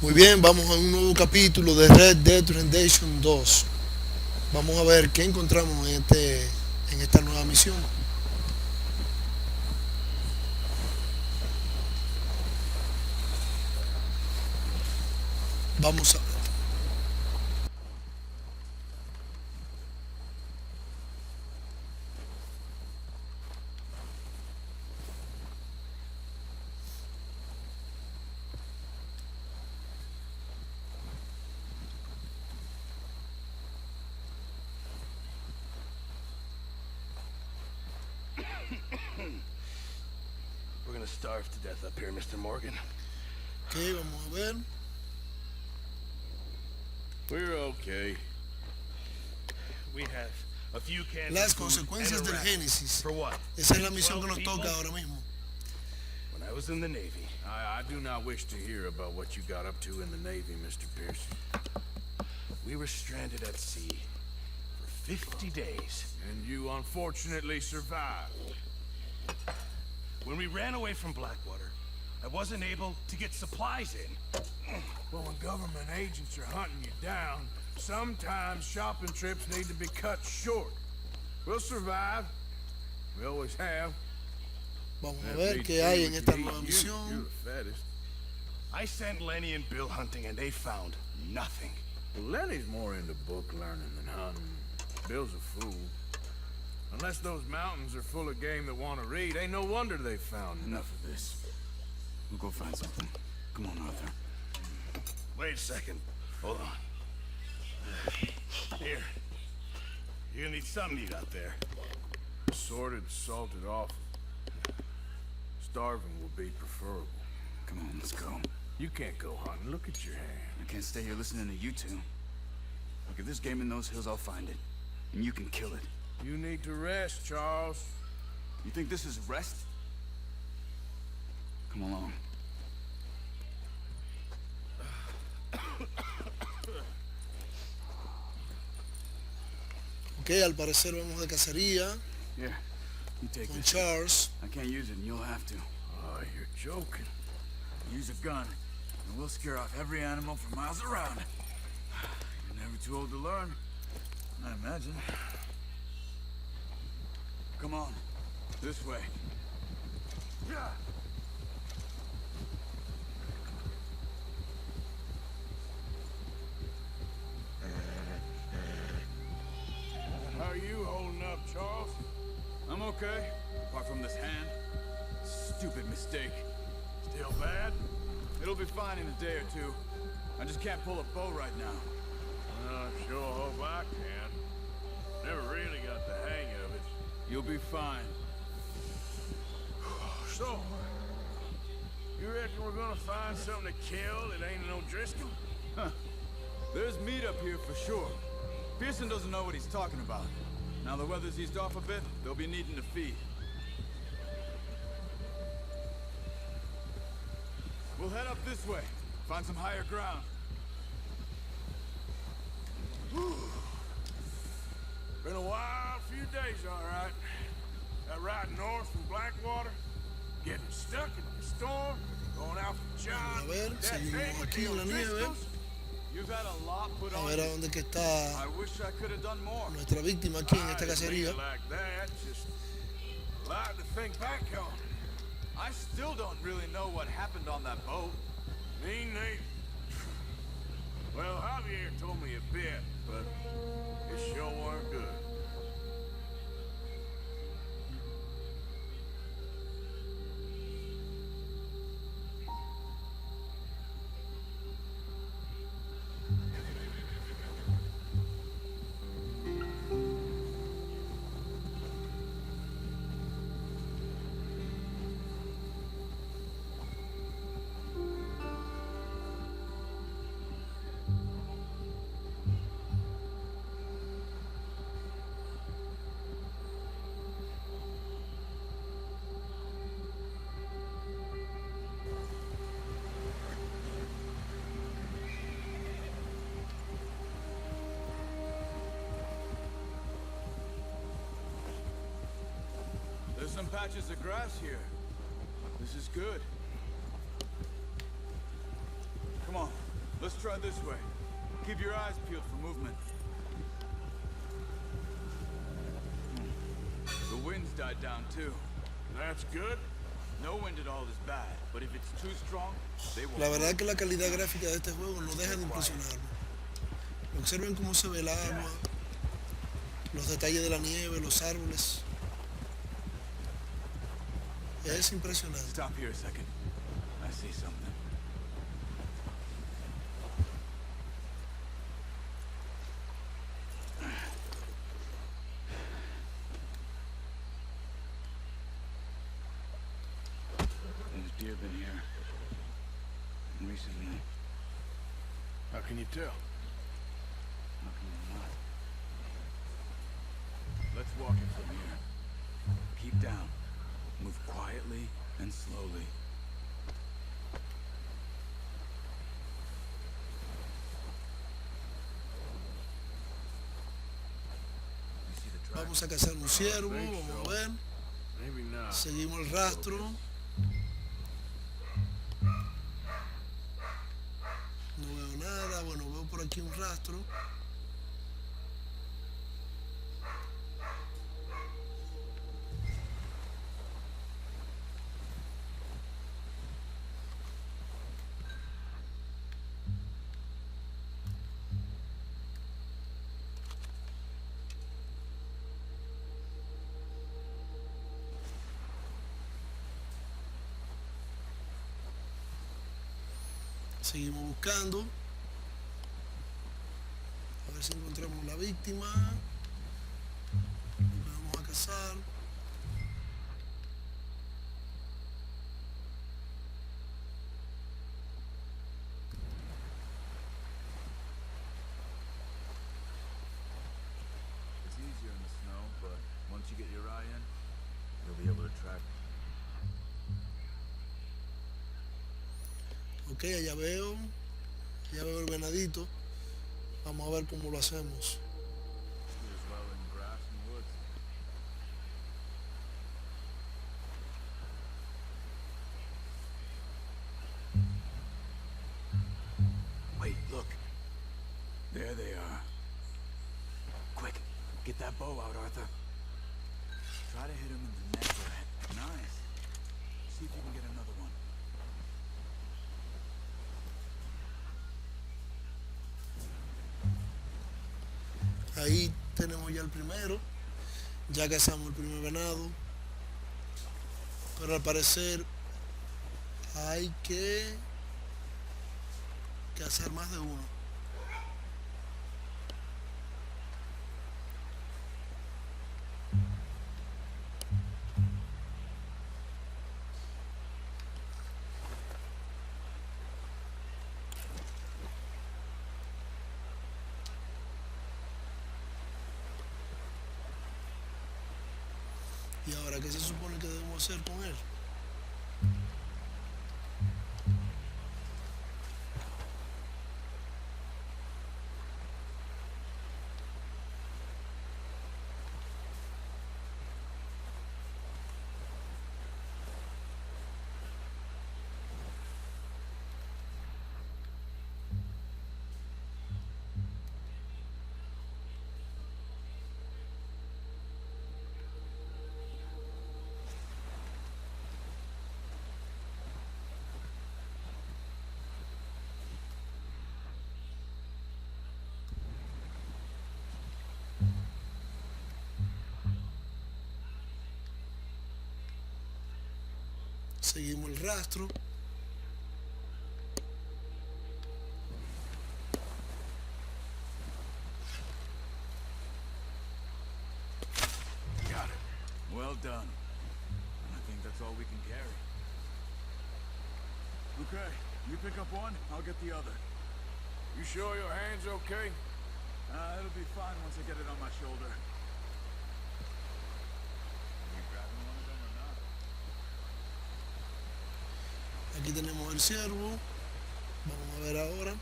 Muy bien, vamos a un nuevo capítulo de Red Dead Redemption 2. Vamos a ver qué encontramos en esta nueva misión. Vamos a ver. We're gonna starve to death up here, Mr. Morgan. Ok, vamos a ver. We're okay. We have a few cans Las of food consecuencias and a del raft. Génesis. For what? Esa es la misión 12 que nos people? toca ahora mismo. When I was in the Navy, I do not wish to hear about what you got up to in the Navy, Mr. Pierce. we were stranded at sea for 50 days. And you unfortunately survived. When we ran away from Blackwater, I wasn't able to get supplies in. Well, when government agents are hunting you down, sometimes shopping trips need to be cut short. We'll survive. We always have. Vamos a That ver means qué hay we en can esta eat nueva you. misión. You're the fattest. I sent Lenny and Bill hunting, and they found nothing. Well, Lenny's more into book learning than hunting. Bill's a fool. Unless those mountains are full of game that want to read, ain't no wonder they found nothing. Enough of this. We'll go find something. Come on, Arthur. Wait a second. Hold on. Here. You're gonna need something to eat out there. Sorted, salted off. Starving will be preferable. Come on, let's go. You can't go hunting. Look at your hand. I can't stay here listening to you two. Look, if there's game in those hills, I'll find it. And you can kill it. You need to rest, Charles. You think this is rest? Come along. Ok, al parecer vamos de cacería Here, you take con this. Charles. I can't use it, and you'll have to. Oh, you're joking. Use a gun, and we'll scare off every animal for miles around. You're never too old to learn, I imagine. Come on, this way. Yeah. How are you holding up, Charles? I'm okay, apart from this hand. Stupid mistake. Still bad? It'll be fine in a day or two. I just can't pull a bow right now. I sure hope I can. Never really got the hang of it. You'll be fine. So, you reckon we're gonna find something to kill that ain't no Driscoll? Huh. There's meat up here for sure. Pearson doesn't know what he's talking about. Now the weather's eased off a bit, they'll be needing to feed. We'll head up this way. Find some higher ground. Been a wild few days, all right. That ride north from Blackwater, getting stuck in the storm, going out for John. A ver, that seguimos thing with aquí the en la nieve. O'Driscolls. You've had a lot put A on ver a you. dónde que está I wish I could have done more. nuestra víctima aquí en esta I didn't mean cacería. it like that, just a lot to think back on. I still don't really know what happened on that boat. Me neither. Well, Javier told me a bit, but it sure weren't good. There's some patches of grass here. This is good. Come on, Let's try this way. Keep your eyes peeled for movement. The wind's died down too. That's good. No wind at all is bad, but if it's too strong, they won't. La verdad que la calidad gráfica de este juego no deja de impresionarme. Observen cómo se ve el agua, los detalles de la nieve, los árboles. Es impresionante. Stop here a second. I see something. There's deer been here. And recently. How can you tell? How can you not? Let's walk it from here. Keep down. Move quietly and slowly. You see the track? Vamos a cazar un ciervo, vamos a ver. Maybe not. Seguimos el rastro. No veo nada, bueno, veo por aquí un rastro. Seguimos buscando. A ver si encontramos la víctima. La vamos a cazar. It's easier in the snow, but once you get your eye in, you'll be able to track. Ok, ya veo el venadito. Vamos a ver cómo lo hacemos. Do as well in grass and woods. Wait, look. There they are. Quick, get that bow out, Arthur. Try to hit him in the neck or head. Nice. See if you can get another one. Ahí tenemos ya el primero. Ya cazamos el primer venado. Pero al parecer hay que cazar más de uno. ¿Y ahora qué se supone que debemos hacer con él? Seguimos el rastro. Got it. Well done. I think that's all we can carry. Okay, you pick up one, I'll get the other. You sure your hand's okay? It'll be fine once I get it on my shoulder. Are you grabbing one of them or not? Aquí tenemos el ciervo. Vamos a ver ahora.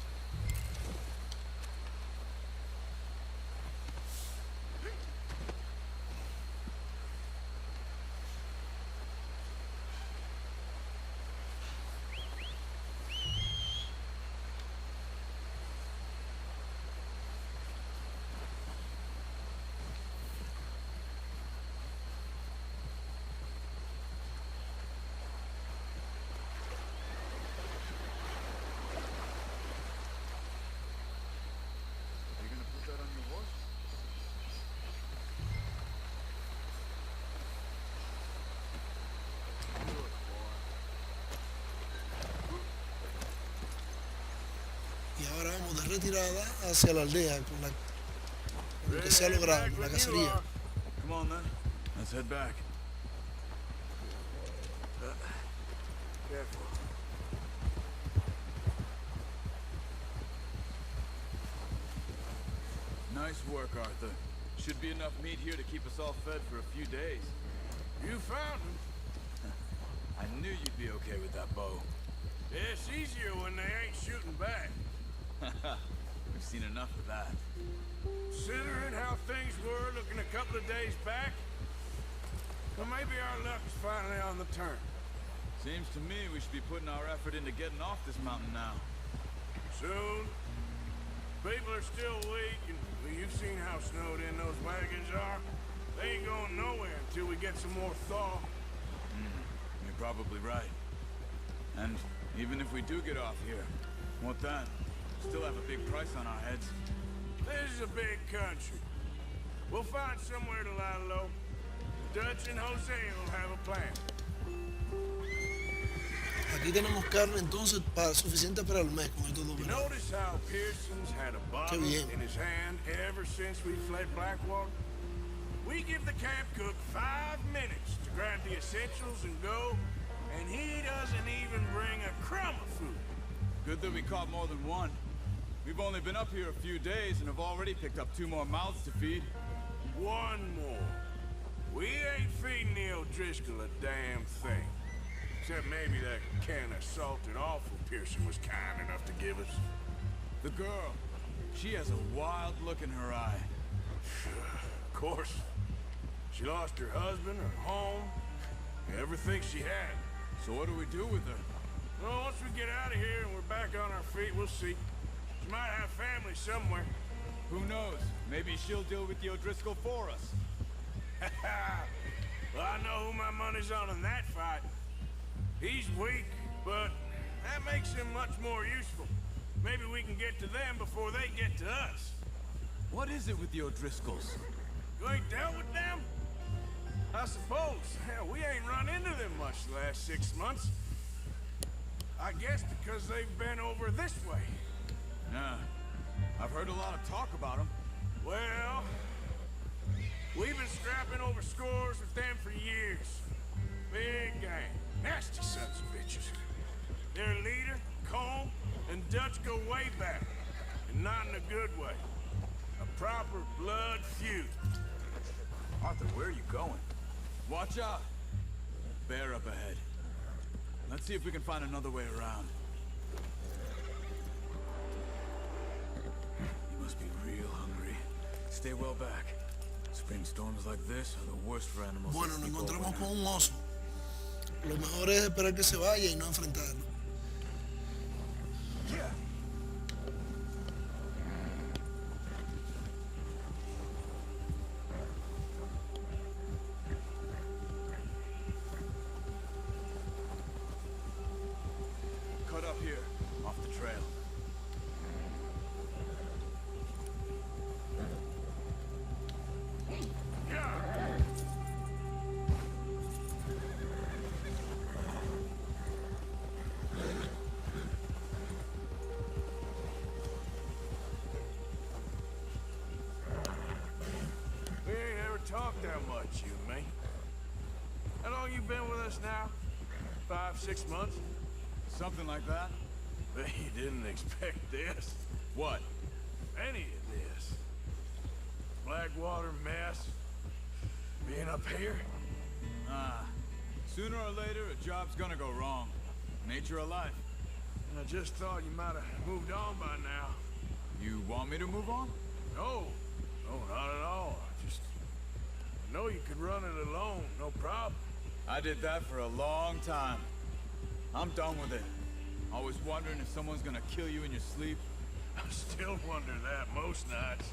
Ahora vamos de retirada hacia la aldea con lo que se ha Ready logrado, back la when you cacería. are. Come on then. Let's head back. Careful. Nice work, Arthur. Should be enough meat here to keep us all fed for a few days. You found him. I knew you'd be okay with that bow. Yeah, it's easier when they ain't shooting back. We've seen enough of that. Considering how things were looking a couple of days back, well, maybe our luck is finally on the turn. Seems to me we should be putting our effort into getting off this mountain now. Soon. People are still weak, and well, you've seen how snowed in those wagons are. They ain't going nowhere until we get some more thaw. You're probably right. And even if we do get off here, what then? Still have a big price on our heads. This is a big country. We'll find somewhere to lie low. Dutch and Jose will have a plan. Aquí tenemos carne entonces suficiente para el mes con estos dos You venados. notice how Pearson's had a bottle bien. in his hand ever since we fled Blackwater? We give the camp cook 5 minutes to grab the essentials and go, and he doesn't even bring a crumb of food. Good that we caught more than one. We've only been up here a few days and have already picked up 2 more mouths to feed. One more. We ain't feeding the O'Driscoll a damn thing. Except maybe that can of salted offal Pearson was kind enough to give us. The girl, she has a wild look in her eye. Of course. She lost her husband, her home, everything she had. So what do we do with her? Well, once we get out of here and we're back on our feet, we'll see. She might have family somewhere. Who knows? Maybe she'll deal with the O'Driscoll for us. Well, I know who my money's on in that fight. He's weak, but that makes him much more useful. Maybe we can get to them before they get to us. What is it with the O'Driscolls? You ain't dealt with them? I suppose. Hell, we ain't run into them much the last 6 months. I guess because they've been over this way. Yeah. I've heard a lot of talk about them. Well, we've been scrapping over scores with them for years. Big gang. Nasty sons of bitches. Their leader, Colm, and Dutch go way back. And not in a good way. A proper blood feud. Arthur, where are you going? Watch out! Bear up ahead. Let's see if we can find another way around. You must be real hungry. Stay well back. Spring storms like this are the worst for animals. Bueno, that nos sleep encontramos overnight. con un oso. Lo mejor es esperar que se vaya y no enfrentarlo. Cut up here, off the trail. We ain't ever talked that much, you and me. How long you been with us now? 5, 6 months? Something like that? Bet you didn't expect this. What? Any of this. Blackwater mess. Being up here. Sooner or later, a job's gonna go wrong. Nature of life. I just thought you might have moved on by now. You want me to move on? No. No, not at all. I know you could run it alone, no problem. I did that for a long time. I'm done with it. Always wondering if someone's gonna kill you in your sleep. I still wonder that most nights.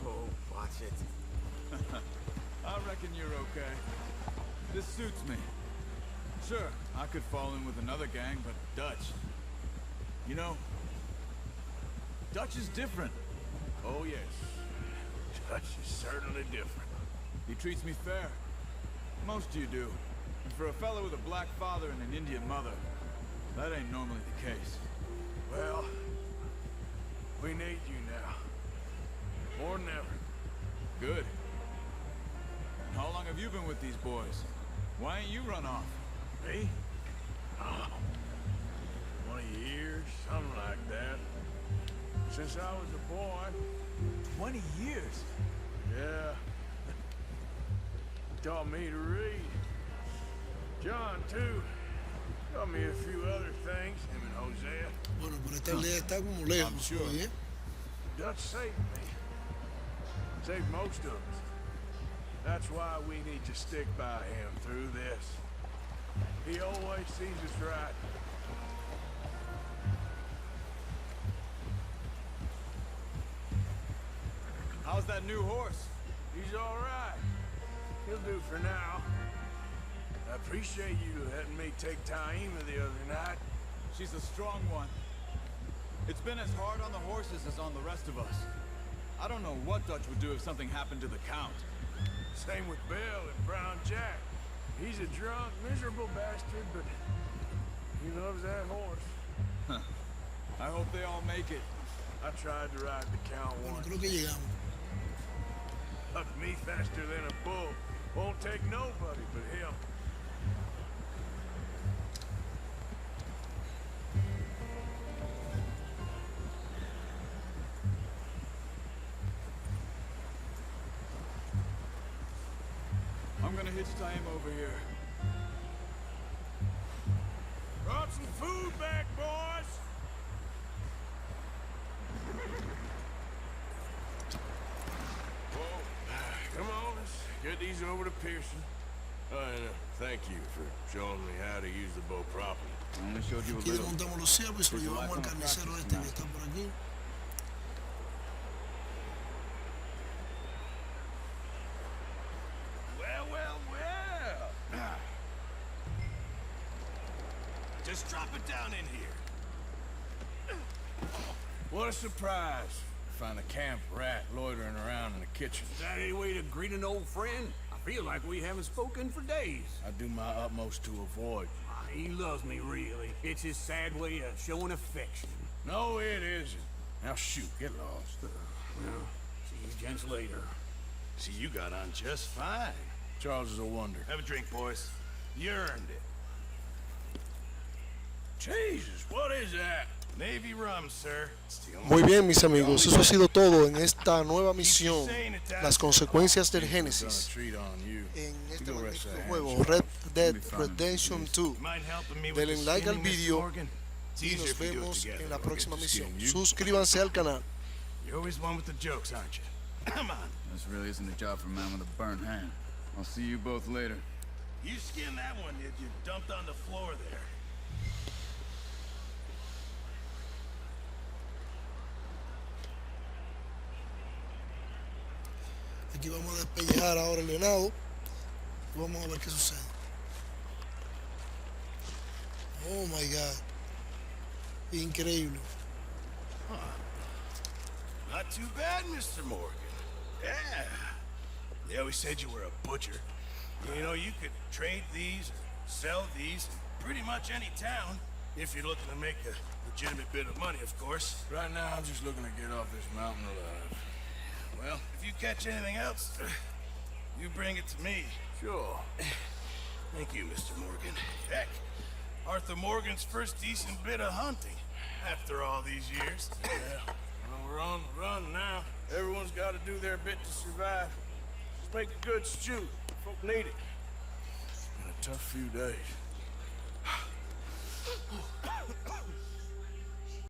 Oh, watch it. I reckon you're okay. This suits me. Sure, I could fall in with another gang, but Dutch... You know, Dutch is different. Oh, yes. Dutch is certainly different. He treats me fair. Most of you do. And for a fellow with a black father and an Indian mother, that ain't normally the case. Well, We need you now. More than ever. Good. And how long have you been with these boys? Why ain't you run off? Me? Oh, 20 years, something like that. Since I was a boy. 20 years? Yeah. Taught me to read. John, too. Taught me a few other things, him and Hosea. Bueno, pero esta aldea está como lejos, I'm sure. oye. Dutch saved me. Saved most of us. That's why we need to stick by him through this. He always sees us right. How's that new horse? He's all right. He'll do for now. I appreciate you letting me take Taima the other night. She's a strong one. It's been as hard on the horses as on the rest of us. I don't know what Dutch would do if something happened to the Count. Same with Bill and Brown Jack. He's a drunk, miserable bastard, but he loves that horse. I hope they all make it. I tried to ride the Count Bueno, once. creo que llegamos. Hucked me faster than a bull. Won't take nobody but him. I'm gonna hitch time over here. Brought some food back, boys! Whoa. Come on, let's get these over to Pearson. And thank you for showing me how to use the bow properly. I only showed you a Aquí little. desmontamos los ciervos y se lo llevamos al carnicero este que está por aquí. Well, well, well. Just drop it down in here. What a surprise. Find a camp rat loitering around in the kitchen. Is that any way to greet an old friend? I feel like we haven't spoken for days. I do my utmost to avoid. He loves me, really. It's his sad way of showing affection. No, it isn't. Now shoot, get lost. Well, see you gents later. See, you got on just fine. Charles is a wonder. Have a drink, boys. You earned it. Jesus, what is that? Navy rum, sir. It's the only- Muy bien, mis amigos, eso ha sido todo en esta nueva misión, las consecuencias del Gonna Génesis, treat on you. en este You go rest magnífico that juego, hand, Red Dead Redemption 2. Mind helping me with Denle the like al skinning, Mr. video Morgan? It's y easier nos if we do it vemos together. en la I'll próxima get to misión. skin you. Suscríbanse al canal. You're always one with the jokes, aren't you? Come on. This really isn't a job for a man with a burnt hand. I'll see you both later. You skinned that one, did you? Dumped on the floor there. Aquí vamos a despellejar ahora el venado y vamos a ver qué sucede. Oh my God. Increíble. Not too bad, Mr. Morgan. Yeah. They always said you were a butcher. You know, you could trade these or sell these in pretty much any town if you're looking to make a legitimate bit of money, of course. Right now, I'm just looking to get off this mountain alive. Well, if you catch anything else, you bring it to me. Sure. Thank you, Mr. Morgan. Heck, Arthur Morgan's first decent bit of hunting after all these years. Yeah. Well, we're on the run now. Everyone's got to do their bit to survive. Just make a good stew. Folk need it. It's been a tough few days.